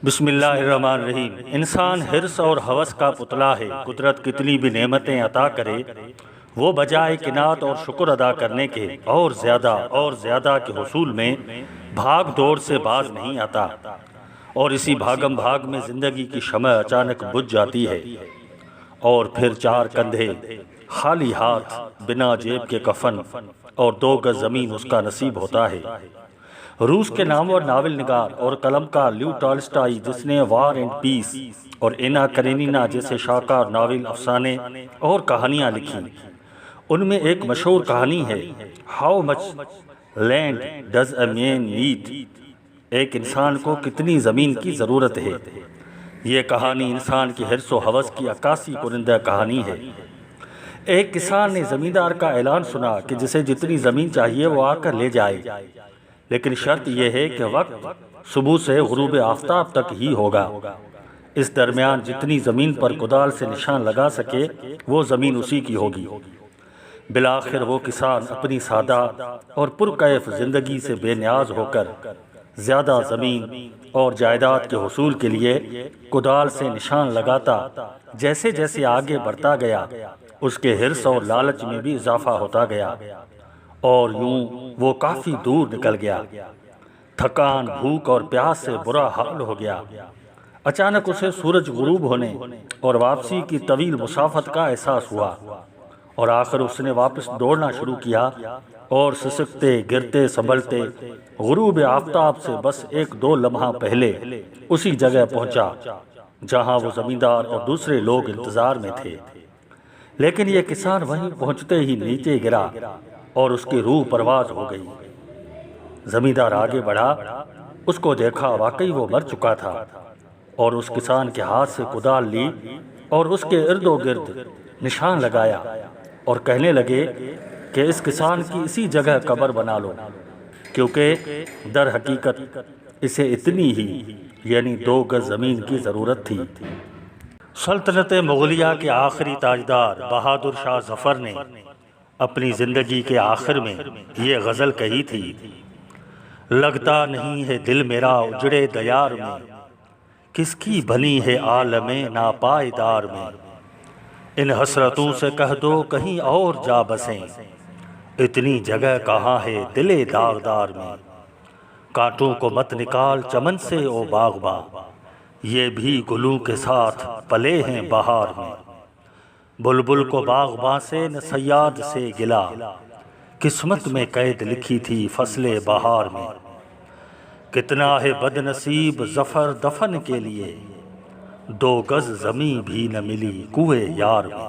بسم اللہ الرحمن الرحیم۔ انسان حرص اور ہوس کا پتلا ہے۔ قدرت کتنی بھی نعمتیں عطا کرے، وہ بجائے قناعت اور شکر ادا کرنے کے اور زیادہ کے حصول میں بھاگ دوڑ سے باز نہیں آتا، اور اسی بھاگم بھاگ میں زندگی کی شمع اچانک بجھ جاتی ہے، اور پھر چار کندھے خالی ہاتھ بنا جیب کے کفن اور 2 گز زمین اس کا نصیب ہوتا ہے۔ روس کے نامور ناول نگار اور قلم کا لیو ٹالسٹائی، جس نے وار اینڈ پیس اور اینا کرینینا جیسے شاہکار ناول، افسانے اور کہانیاں لکھی، ان میں ایک مشہور کہانی ہے how much land does a man need, ایک انسان کو کتنی زمین کی ضرورت ہے۔ یہ کہانی انسان کی حرص و ہوس کی عکاسی کنندہ کہانی ہے۔ ایک کسان نے زمیندار کا اعلان سنا کہ جسے جتنی زمین چاہیے وہ آ کر لے جائے، لیکن شرط یہ ہے کہ وقت صبح سے غروب آفتاب تک ہی ہوگا۔ اس درمیان جتنی زمین پر کدال سے نشان لگا سکے وہ زمین اسی کی ہوگی۔ بالآخر وہ کسان اپنی سادہ اور پرکیف زندگی سے بے نیاز ہو کر زیادہ زمین اور جائیداد کے حصول کے لیے کدال سے نشان لگاتا جیسے جیسے آگے بڑھتا گیا، اس کے حرص اور لالچ میں بھی اضافہ ہوتا گیا، اور یوں وہ کافی دور نکل گیا۔ تھکان، بھوک اور پیاس سے برا حال ہو گیا۔ اچانک اسے سورج غروب ہونے اور واپسی کی طویل مسافت کا احساس ہوا، اور آخر اس نے واپس دوڑنا شروع کیا، اور سسکتے گرتے سنبھلتے غروب آفتاب سے بس 1-2 لمحہ پہلے اسی جگہ پہنچا جہاں وہ زمیندار اور دوسرے لوگ انتظار میں تھے۔ لیکن یہ کسان وہیں پہنچتے ہی نیچے گرا اور اس کی روح پرواز ہو گئی۔ زمیندار آگے بڑھا، اس کو دیکھا، واقعی وہ مر چکا تھا، اور اس کسان کے ہاتھ سے کدال لی اور اس کے ارد و گرد نشان لگایا، اور کہنے لگے کہ اس کسان کی اسی جگہ قبر بنا لو، کیونکہ در حقیقت اسے اتنی ہی یعنی 2 گز زمین کی ضرورت تھی۔ سلطنت مغلیہ کے آخری تاجدار بہادر شاہ ظفر نے اپنی زندگی کے آخر میں یہ غزل کہی تھی: لگتا نہیں ہے دل میرا اجڑے دیار میں، کس کی بنی ہے عالم ناپائیدار میں، ان حسرتوں سے کہہ دو کہیں اور جا بسیں، اتنی جگہ کہاں ہے دل داغدار میں، کانٹوں کو مت نکال چمن سے او باغباں، یہ بھی گلوں کے ساتھ پلے ہیں بہار میں، بلبل کو باغباں سے نہ صیاد سے گلا، قسمت میں قید لکھی تھی فصل بہار میں، کتنا ہے بد نصیب ظفر دفن کے لیے، 2 گز زمیں بھی نہ ملی کوئے یار میں۔